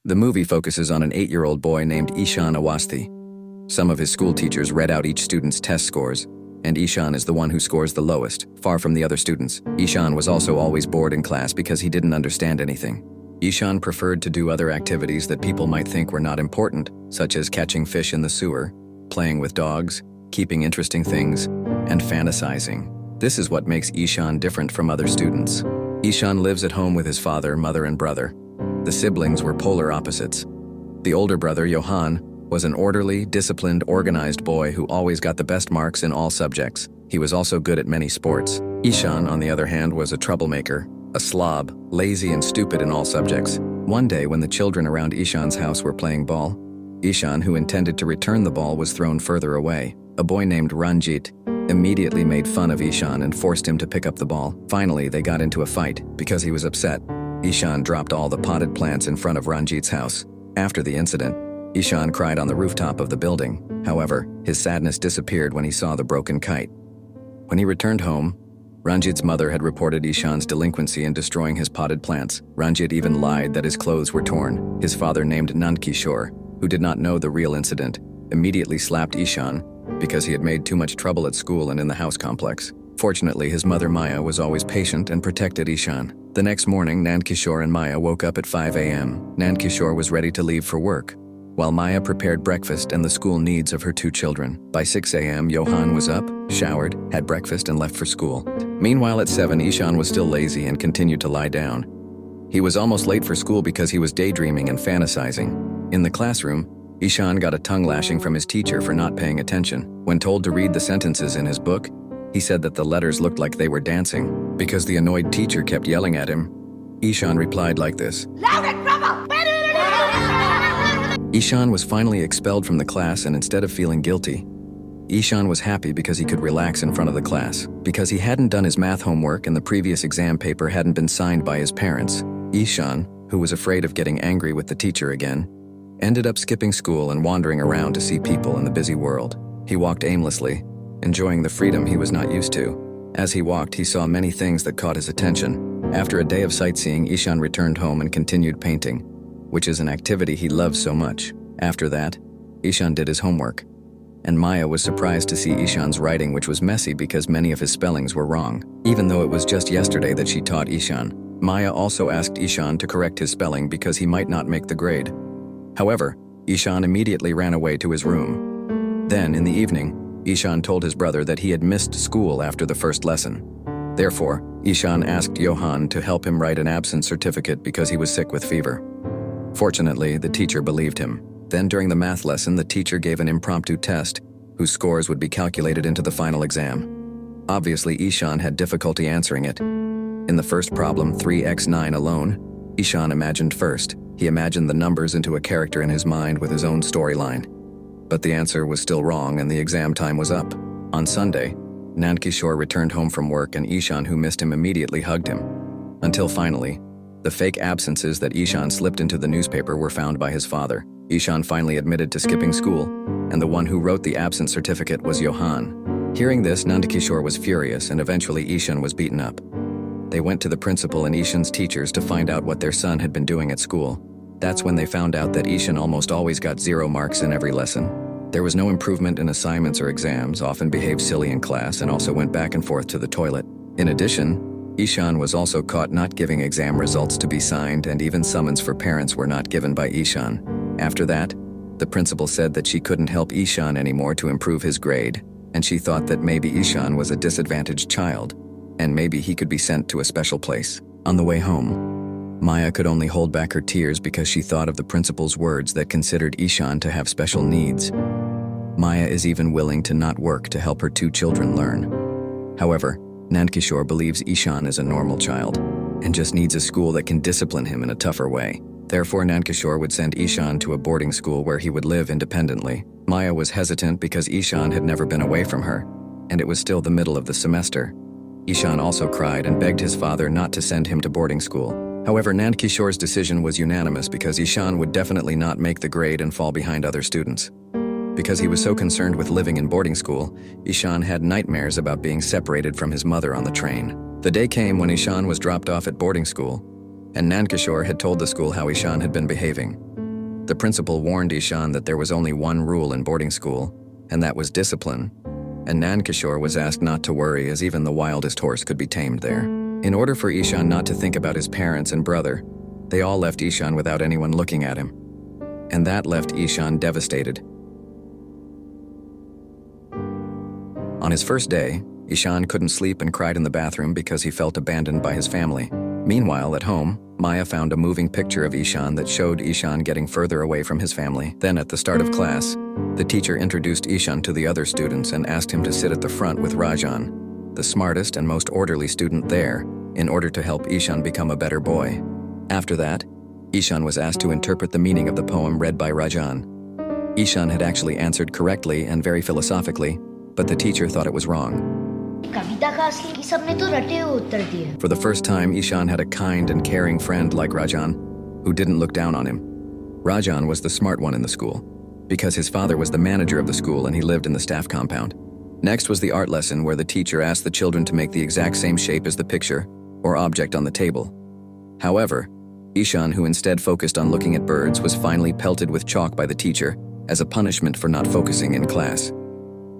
The movie focuses on an 8-year-old boy named Ishaan Awasthi. Some of his school teachers read out each student's test scores, and Ishaan is the one who scores the lowest, far from the other students. Ishaan was also always bored in class because he didn't understand anything. Ishaan preferred to do other activities that people might think were not important, such as catching fish in the sewer, playing with dogs, keeping interesting things, and fantasizing. This is what makes Ishaan different from other students. Ishaan lives at home with his father, mother, and brother. The siblings were polar opposites. The older brother, Johan, was an orderly, disciplined, organized boy who always got the best marks in all subjects. He was also good at many sports. Ishaan, on the other hand, was a troublemaker, a slob, lazy and stupid in all subjects. One day, when the children around Ishaan's house were playing ball, Ishaan, who intended to return the ball, was thrown further away. A boy named Ranjit immediately made fun of Ishaan and forced him to pick up the ball. Finally, they got into a fight. Because he was upset, Ishaan dropped all the potted plants in front of Ranjit's house. After the incident, Ishaan cried on the rooftop of the building. However, his sadness disappeared when he saw the broken kite. When he returned home, Ranjit's mother had reported Ishaan's delinquency in destroying his potted plants. Ranjit even lied that his clothes were torn. His father, named Nandkishore, who did not know the real incident, immediately slapped Ishaan because he had made too much trouble at school and in the house complex. Fortunately, his mother Maya was always patient and protected Ishaan. The next morning, Nandkishore and Maya woke up at 5 a.m. Nandkishore was ready to leave for work, while Maya prepared breakfast and the school needs of her 2 children. By 6 a.m., Johan was up, showered, had breakfast, and left for school. Meanwhile, at 7, Ishaan was still lazy and continued to lie down. He was almost late for school because he was daydreaming and fantasizing. In the classroom, Ishaan got a tongue lashing from his teacher for not paying attention. When told to read the sentences in his book, he said that the letters looked like they were dancing. Because the annoyed teacher kept yelling at him, Ishaan replied like this. Loud and trouble! Ishaan was finally expelled from the class, and instead of feeling guilty, Ishaan was happy because he could relax in front of the class. Because he hadn't done his math homework and the previous exam paper hadn't been signed by his parents, Ishaan, who was afraid of getting angry with the teacher again, ended up skipping school and wandering around to see people in the busy world. He walked aimlessly, enjoying the freedom he was not used to. As he walked, he saw many things that caught his attention. After a day of sightseeing, Ishaan returned home and continued painting, which is an activity he loves so much. After that, Ishaan did his homework, and Maya was surprised to see Ishaan's writing, which was messy because many of his spellings were wrong. Even though it was just yesterday that she taught Ishaan, Maya also asked Ishaan to correct his spelling because he might not make the grade. However, Ishaan immediately ran away to his room. Then, in the evening, Ishaan told his brother that he had missed school after the first lesson. Therefore, Ishaan asked Johan to help him write an absence certificate because he was sick with fever. Fortunately, the teacher believed him. Then, during the math lesson, the teacher gave an impromptu test, whose scores would be calculated into the final exam. Obviously, Ishaan had difficulty answering it. In the first problem, 3x9 alone, Ishaan imagined first. He imagined the numbers into a character in his mind with his own storyline. But the answer was still wrong and the exam time was up. On Sunday, Nandkishore returned home from work and Ishaan, who missed him, immediately hugged him. Until finally, the fake absences that Ishaan slipped into the newspaper were found by his father. Ishaan finally admitted to skipping school, and the one who wrote the absence certificate was Johan. Hearing this, Nandkishore was furious and eventually Ishaan was beaten up. They went to the principal and Ishaan's teachers to find out what their son had been doing at school. That's when they found out that Ishaan almost always got 0 marks in every lesson. There was no improvement in assignments or exams, often behaved silly in class, and also went back and forth to the toilet. In addition, Ishaan was also caught not giving exam results to be signed, and even summons for parents were not given by Ishaan. After that, the principal said that she couldn't help Ishaan anymore to improve his grade, and she thought that maybe Ishaan was a disadvantaged child, and maybe he could be sent to a special place. On the way home, Maya could only hold back her tears because she thought of the principal's words that considered Ishaan to have special needs. Maya is even willing to not work to help her 2 children learn. However, Nandkishore believes Ishaan is a normal child and just needs a school that can discipline him in a tougher way. Therefore, Nandkishore would send Ishaan to a boarding school where he would live independently. Maya was hesitant because Ishaan had never been away from her, and it was still the middle of the semester. Ishaan also cried and begged his father not to send him to boarding school. However, Nandkishore's decision was unanimous because Ishaan would definitely not make the grade and fall behind other students. Because he was so concerned with living in boarding school, Ishaan had nightmares about being separated from his mother on the train. The day came when Ishaan was dropped off at boarding school, and Nandkishore had told the school how Ishaan had been behaving. The principal warned Ishan that there was only one rule in boarding school, and that was discipline, and Nankishore was asked not to worry as even the wildest horse could be tamed there. In order for Ishan not to think about his parents and brother, they all left Ishan without anyone looking at him. And that left Ishan devastated. On his first day, Ishan couldn't sleep and cried in the bathroom because he felt abandoned by his family. Meanwhile, at home, Maya found a moving picture of Ishan that showed Ishan getting further away from his family. Then at the start of class, the teacher introduced Ishan to the other students and asked him to sit at the front with Rajan, the smartest and most orderly student there, in order to help Ishan become a better boy. After that, Ishan was asked to interpret the meaning of the poem read by Rajan. Ishan had actually answered correctly and very philosophically, but the teacher thought it was wrong. For the first time, Ishan had a kind and caring friend like Rajan, who didn't look down on him. Rajan was the smart one in the school, because his father was the manager of the school and he lived in the staff compound. Next was the art lesson where the teacher asked the children to make the exact same shape as the picture or object on the table. However, Ishan, who instead focused on looking at birds, was finally pelted with chalk by the teacher as a punishment for not focusing in class.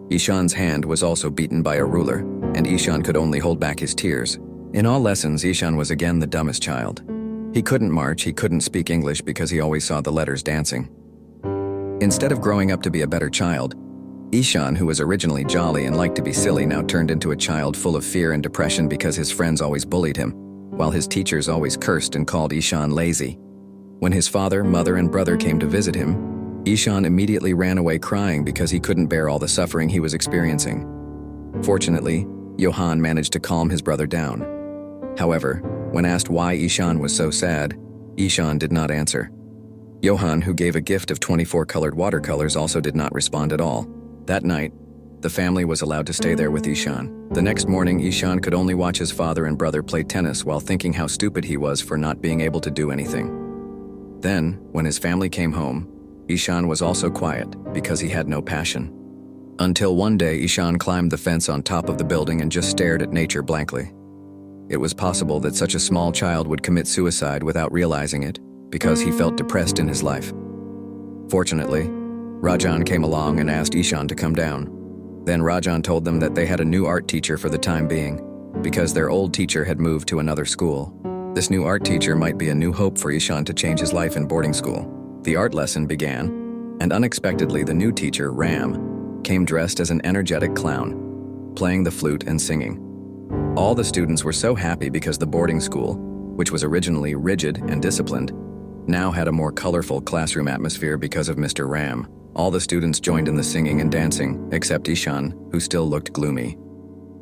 Ishan's hand was also beaten by a ruler, and Ishan could only hold back his tears. In all lessons, Ishan was again the dumbest child. He couldn't march, he couldn't speak English because he always saw the letters dancing. Instead of growing up to be a better child, Ishan, who was originally jolly and liked to be silly, now turned into a child full of fear and depression because his friends always bullied him, while his teachers always cursed and called Ishan lazy. When his father, mother, and brother came to visit him, Ishan immediately ran away crying because he couldn't bear all the suffering he was experiencing. Fortunately, Johan managed to calm his brother down. However, when asked why Ishan was so sad, Ishan did not answer. Johan, who gave a gift of 24 colored watercolors, also did not respond at all. That night, the family was allowed to stay there with Ishan. The next morning, Ishan could only watch his father and brother play tennis while thinking how stupid he was for not being able to do anything. Then, when his family came home, Ishan was also quiet because he had no passion. Until one day, Ishan climbed the fence on top of the building and just stared at nature blankly. It was possible that such a small child would commit suicide without realizing it because he felt depressed in his life. Fortunately, Rajan came along and asked Ishan to come down. Then Rajan told them that they had a new art teacher for the time being because their old teacher had moved to another school. This new art teacher might be a new hope for Ishan to change his life in boarding school. The art lesson began, and unexpectedly the new teacher, Ram, came dressed as an energetic clown, playing the flute and singing. All the students were so happy because the boarding school, which was originally rigid and disciplined, now had a more colorful classroom atmosphere because of Mr. Ram. All the students joined in the singing and dancing, except Ishan, who still looked gloomy.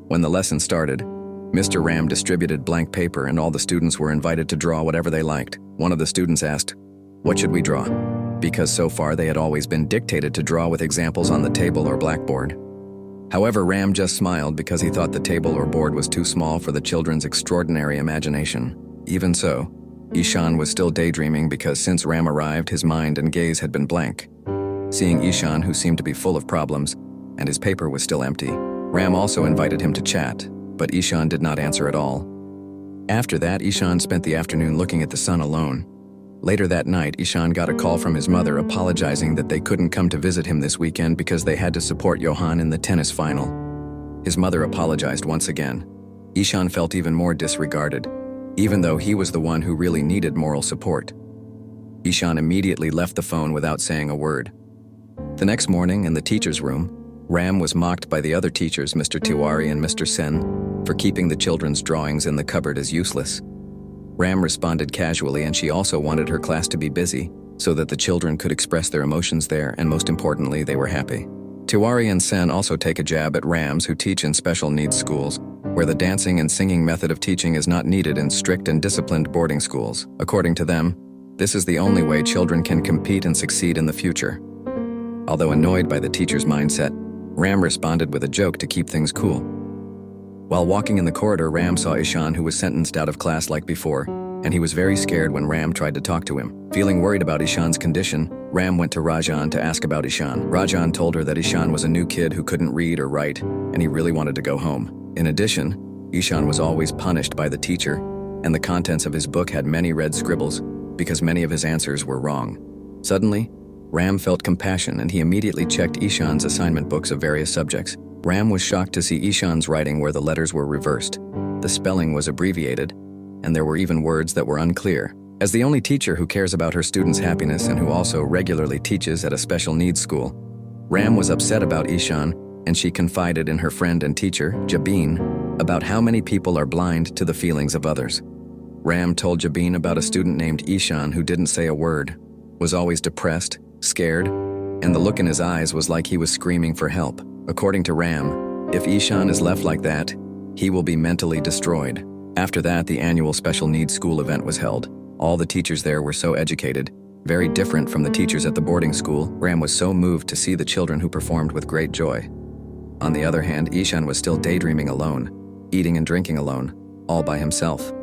When the lesson started, Mr. Ram distributed blank paper and all the students were invited to draw whatever they liked. One of the students asked, "What should we draw?" Because so far they had always been dictated to draw with examples on the table or blackboard. However, Ram just smiled because he thought the table or board was too small for the children's extraordinary imagination. Even so, Ishan was still daydreaming because since Ram arrived, his mind and gaze had been blank. Seeing Ishan, who seemed to be full of problems, and his paper was still empty, Ram also invited him to chat, but Ishan did not answer at all. After that, Ishan spent the afternoon looking at the sun alone. Later that night, Ishan got a call from his mother apologizing that they couldn't come to visit him this weekend because they had to support Johan in the tennis final. His mother apologized once again. Ishan felt even more disregarded, even though he was the one who really needed moral support. Ishan immediately left the phone without saying a word. The next morning, in the teacher's room, Ram was mocked by the other teachers, Mr. Tiwari and Mr. Sen, for keeping the children's drawings in the cupboard as useless. Ram responded casually, and she also wanted her class to be busy so that the children could express their emotions there, and most importantly, they were happy. Tiwari and Sen also take a jab at Rams, who teach in special needs schools, where the dancing and singing method of teaching is not needed in strict and disciplined boarding schools. According to them, this is the only way children can compete and succeed in the future. Although annoyed by the teacher's mindset, Ram responded with a joke to keep things cool. While walking in the corridor, Ram saw Ishan, who was sentenced out of class like before, and he was very scared when Ram tried to talk to him. Feeling worried about Ishan's condition, Ram went to Rajan to ask about Ishan. Rajan told her that Ishan was a new kid who couldn't read or write, and he really wanted to go home. In addition, Ishan was always punished by the teacher, and the contents of his book had many red scribbles because many of his answers were wrong. Suddenly, Ram felt compassion and he immediately checked Ishan's assignment books of various subjects. Ram was shocked to see Ishan's writing where the letters were reversed. The spelling was abbreviated, and there were even words that were unclear. As the only teacher who cares about her students' happiness and who also regularly teaches at a special needs school, Ram was upset about Ishan, and she confided in her friend and teacher, Jabin, about how many people are blind to the feelings of others. Ram told Jabin about a student named Ishan who didn't say a word, was always depressed, scared, and the look in his eyes was like he was screaming for help. According to Ram, if Ishan is left like that, he will be mentally destroyed. After that, the annual special needs school event was held. All the teachers there were so educated, very different from the teachers at the boarding school. Ram was so moved to see the children who performed with great joy. On the other hand, Ishan was still daydreaming alone, eating and drinking alone, all by himself.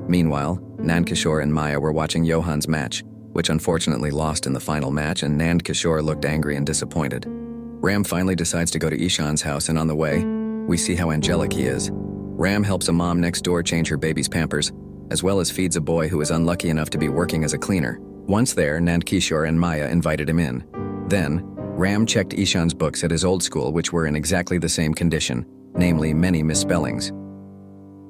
Meanwhile, Nandkishore and Maya were watching Johan's match, which unfortunately lost in the final match, and Nandkishore looked angry and disappointed. Ram finally decides to go to Ishan's house, and on the way, we see how angelic he is. Ram helps a mom next door change her baby's pampers, as well as feeds a boy who is unlucky enough to be working as a cleaner. Once there, Nandkishore and Maya invited him in. Then, Ram checked Ishan's books at his old school, which were in exactly the same condition, namely many misspellings.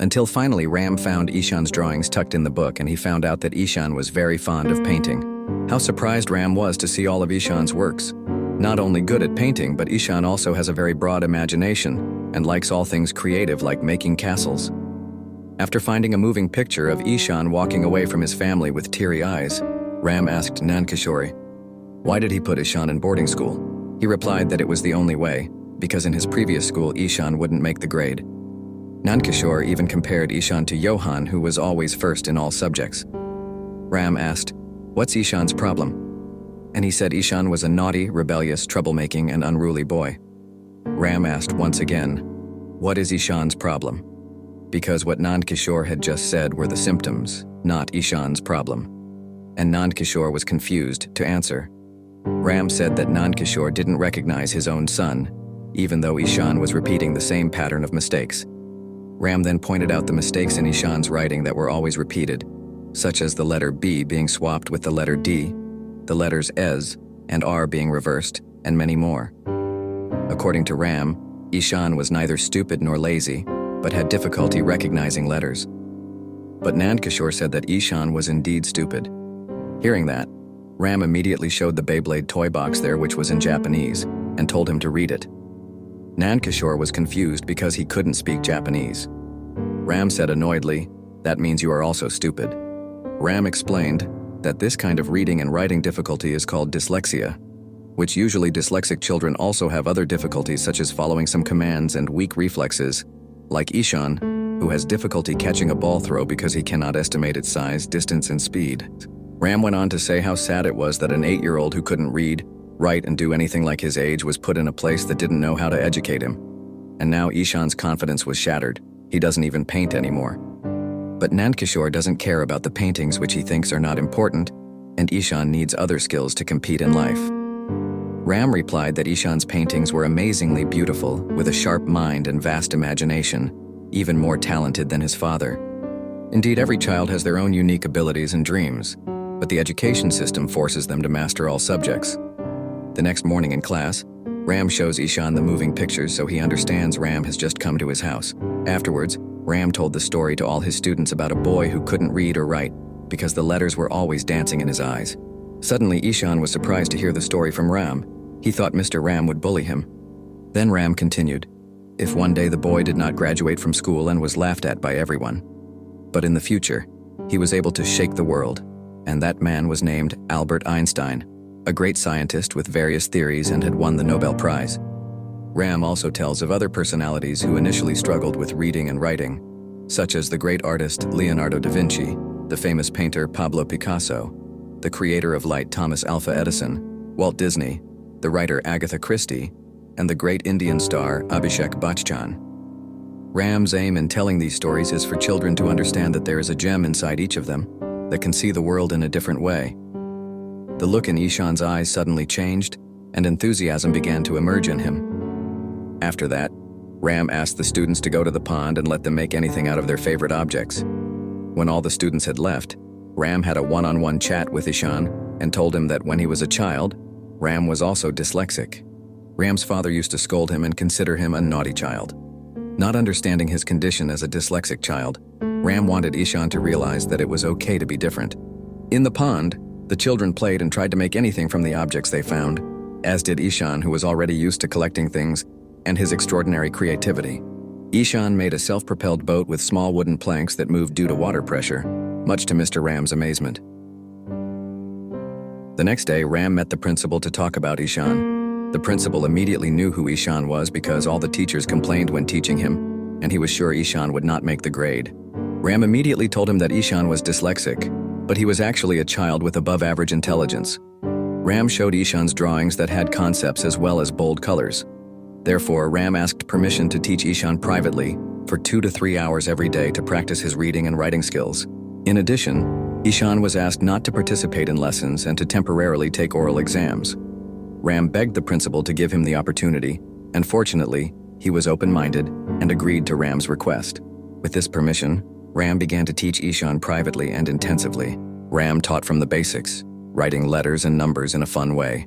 Until finally Ram found Ishan's drawings tucked in the book, and he found out that Ishan was very fond of painting. How surprised Ram was to see all of Ishan's works. Not only good at painting, but Ishan also has a very broad imagination and likes all things creative like making castles. After finding a moving picture of Ishan walking away from his family with teary eyes, Ram asked Nandkishore, why did he put Ishan in boarding school? He replied that it was the only way, because in his previous school Ishan wouldn't make the grade. Nandkishore even compared Ishan to Johan, who was always first in all subjects. Ram asked, what's Ishan's problem? And he said Ishan was a naughty, rebellious, troublemaking, and unruly boy. Ram asked once again, what is Ishan's problem? Because what Nandkishore had just said were the symptoms, not Ishan's problem. And Nandkishore was confused to answer. Ram said that Nandkishore didn't recognize his own son, even though Ishan was repeating the same pattern of mistakes. Ram then pointed out the mistakes in Ishan's writing that were always repeated, such as the letter B being swapped with the letter D, the letters Ez and R being reversed, and many more. According to Ram, Ishan was neither stupid nor lazy, but had difficulty recognizing letters. But Nandkishore said that Ishan was indeed stupid. Hearing that, Ram immediately showed the Beyblade toy box there, which was in Japanese, and told him to read it. Nandkishore was confused because he couldn't speak Japanese. Ram said annoyedly, that means you are also stupid. Ram explained that this kind of reading and writing difficulty is called dyslexia, which usually dyslexic children also have other difficulties such as following some commands and weak reflexes, like Ishan, who has difficulty catching a ball throw because he cannot estimate its size, distance, and speed. Ram went on to say how sad it was that an 8-year-old who couldn't read, write, and do anything like his age was put in a place that didn't know how to educate him. And now Ishan's confidence was shattered. He doesn't even paint anymore. But Nandkishore doesn't care about the paintings which he thinks are not important, and Ishan needs other skills to compete in life. Ram replied that Ishan's paintings were amazingly beautiful, with a sharp mind and vast imagination, even more talented than his father. Indeed, every child has their own unique abilities and dreams, but the education system forces them to master all subjects. The next morning in class, Ram shows Ishan the moving pictures so he understands Ram has just come to his house. Afterwards, Ram told the story to all his students about a boy who couldn't read or write because the letters were always dancing in his eyes. Suddenly, Ishan was surprised to hear the story from Ram. He thought Mr. Ram would bully him. Then Ram continued, if one day the boy did not graduate from school and was laughed at by everyone, but in the future, he was able to shake the world, and that man was named Albert Einstein, a great scientist with various theories and had won the Nobel Prize. Ram also tells of other personalities who initially struggled with reading and writing, such as the great artist Leonardo da Vinci, the famous painter Pablo Picasso, the creator of light Thomas Alva Edison, Walt Disney, the writer Agatha Christie, and the great Indian star Abhishek Bachchan. Ram's aim in telling these stories is for children to understand that there is a gem inside each of them that can see the world in a different way. The look in Ishan's eyes suddenly changed, and enthusiasm began to emerge in him. After that, Ram asked the students to go to the pond and let them make anything out of their favorite objects. When all the students had left, Ram had a one-on-one chat with Ishan and told him that when he was a child, Ram was also dyslexic. Ram's father used to scold him and consider him a naughty child. Not understanding his condition as a dyslexic child, Ram wanted Ishaan to realize that it was okay to be different. In the pond, the children played and tried to make anything from the objects they found, as did Ishaan, who was already used to collecting things and his extraordinary creativity. Ishaan made a self-propelled boat with small wooden planks that moved due to water pressure, much to Mr. Ram's amazement. The next day, Ram met the principal to talk about Ishaan. The principal immediately knew who Ishaan was because all the teachers complained when teaching him, and he was sure Ishaan would not make the grade. Ram immediately told him that Ishaan was dyslexic, but he was actually a child with above-average intelligence. Ram showed Ishaan's drawings that had concepts as well as bold colors. Therefore, Ram asked permission to teach Ishaan privately for 2 to 3 hours every day to practice his reading and writing skills. In addition, Ishaan was asked not to participate in lessons and to temporarily take oral exams. Ram begged the principal to give him the opportunity, and fortunately, he was open-minded and agreed to Ram's request. With this permission, Ram began to teach Ishaan privately and intensively. Ram taught from the basics, writing letters and numbers in a fun way.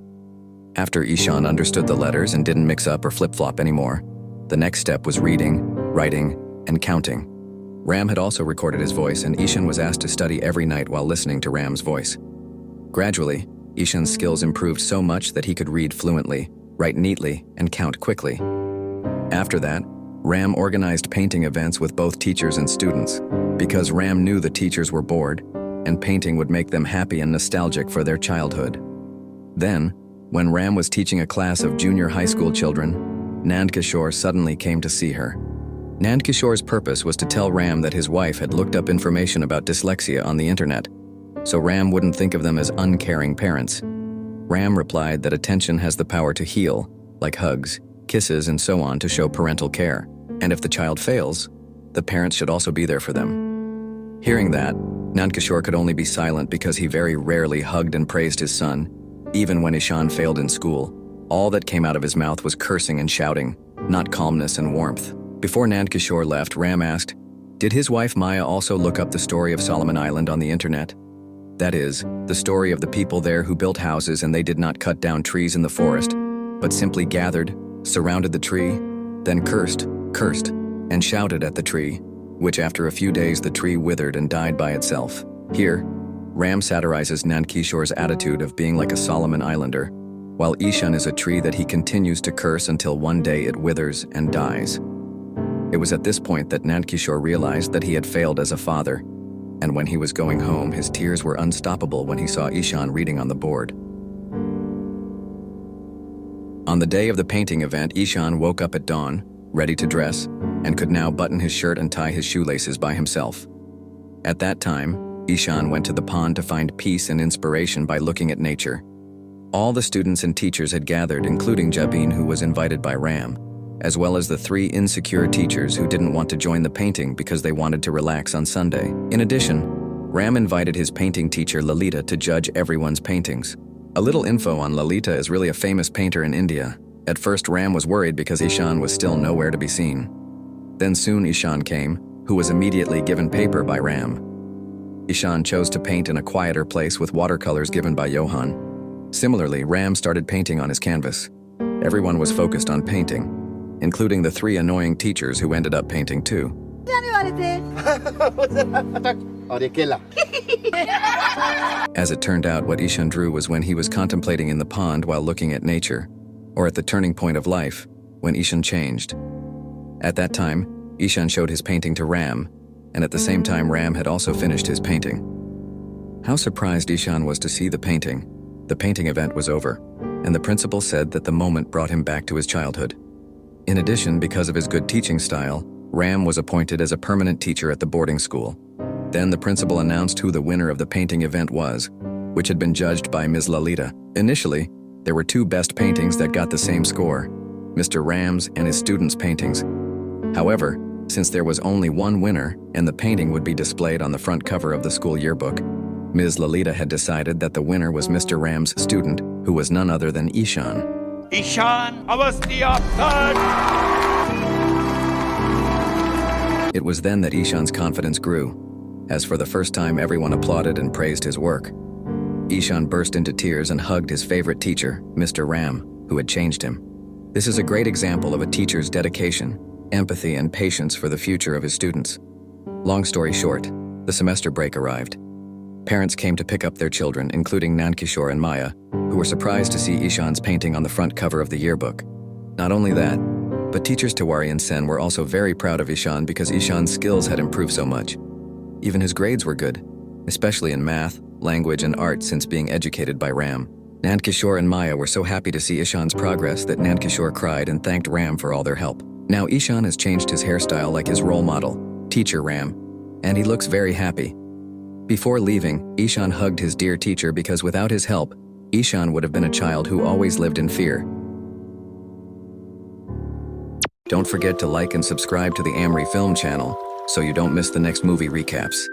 After Ishaan understood the letters and didn't mix up or flip-flop anymore, the next step was reading, writing, and counting. Ram had also recorded his voice, and Ishaan was asked to study every night while listening to Ram's voice. Gradually, Ishaan's skills improved so much that he could read fluently, write neatly, and count quickly. After that, Ram organized painting events with both teachers and students, because Ram knew the teachers were bored, and painting would make them happy and nostalgic for their childhood. Then, when Ram was teaching a class of junior high school children, Nandkishore suddenly came to see her. Nandkishore's purpose was to tell Ram that his wife had looked up information about dyslexia on the internet, so Ram wouldn't think of them as uncaring parents. Ram replied that attention has the power to heal, like hugs, kisses, and so on, to show parental care, and if the child fails, the parents should also be there for them. Hearing that, Nandkishore could only be silent because he very rarely hugged and praised his son, even when Ishaan failed in school. All that came out of his mouth was cursing and shouting, not calmness and warmth. Before Nandkishore left, Ram asked, did his wife Maya also look up the story of Solomon Island on the internet? That is, the story of the people there who built houses and they did not cut down trees in the forest, but simply gathered, surrounded the tree, then cursed, and shouted at the tree, which after a few days the tree withered and died by itself. Here, Ram satirizes Nandkishore's attitude of being like a Solomon Islander, while Ishaan is a tree that he continues to curse until one day it withers and dies. It was at this point that Nandkishore realized that he had failed as a father, and when he was going home, his tears were unstoppable when he saw Ishaan reading on the board. On the day of the painting event, Ishaan woke up at dawn, ready to dress, and could now button his shirt and tie his shoelaces by himself. At that time, Ishaan went to the pond to find peace and inspiration by looking at nature. All the students and teachers had gathered, including Jabin, who was invited by Ram, as well as the 3 insecure teachers who didn't want to join the painting because they wanted to relax on Sunday. In addition, Ram invited his painting teacher Lalita to judge everyone's paintings. A little info on Lalita is really a famous painter in India. At first, Ram was worried because Ishaan was still nowhere to be seen. Then soon Ishaan came, who was immediately given paper by Ram. Ishaan chose to paint in a quieter place with watercolors given by Johan. Similarly, Ram started painting on his canvas. Everyone was focused on painting, including the 3 annoying teachers who ended up painting too. As it turned out, what Ishaan drew was when he was contemplating in the pond while looking at nature, or at the turning point of life, when Ishaan changed. At that time, Ishaan showed his painting to Ram, and at the same time Ram had also finished his painting. How surprised Ishaan was to see the painting. The painting event was over, and the principal said that the moment brought him back to his childhood. In addition, because of his good teaching style, Ram was appointed as a permanent teacher at the boarding school. Then the principal announced who the winner of the painting event was, which had been judged by Ms. Lalita. Initially, there were 2 best paintings that got the same score, Mr. Ram's and his students' paintings. However, since there was only one winner and the painting would be displayed on the front cover of the school yearbook, Ms. Lalita had decided that the winner was Mr. Ram's student, who was none other than Ishaan. Ishaan, Avasthi third! It was then that Ishaan's confidence grew, as for the first time everyone applauded and praised his work. Ishan burst into tears and hugged his favorite teacher, Mr. Ram, who had changed him. This is a great example of a teacher's dedication, empathy, and patience for the future of his students. Long story short, the semester break arrived. Parents came to pick up their children, including Nankishore and Maya, who were surprised to see Ishan's painting on the front cover of the yearbook. Not only that, but teachers Tiwari and Sen were also very proud of Ishan because Ishan's skills had improved so much. Even his grades were good, especially in math, language, and art since being educated by Ram. Nankishore and Maya were so happy to see Ishan's progress that Nankishore cried and thanked Ram for all their help. Now Ishan has changed his hairstyle like his role model, teacher Ram, and he looks very happy. Before leaving, Ishan hugged his dear teacher because without his help, Ishan would have been a child who always lived in fear. Don't forget to like and subscribe to the Amri Film channel so you don't miss the next movie recaps.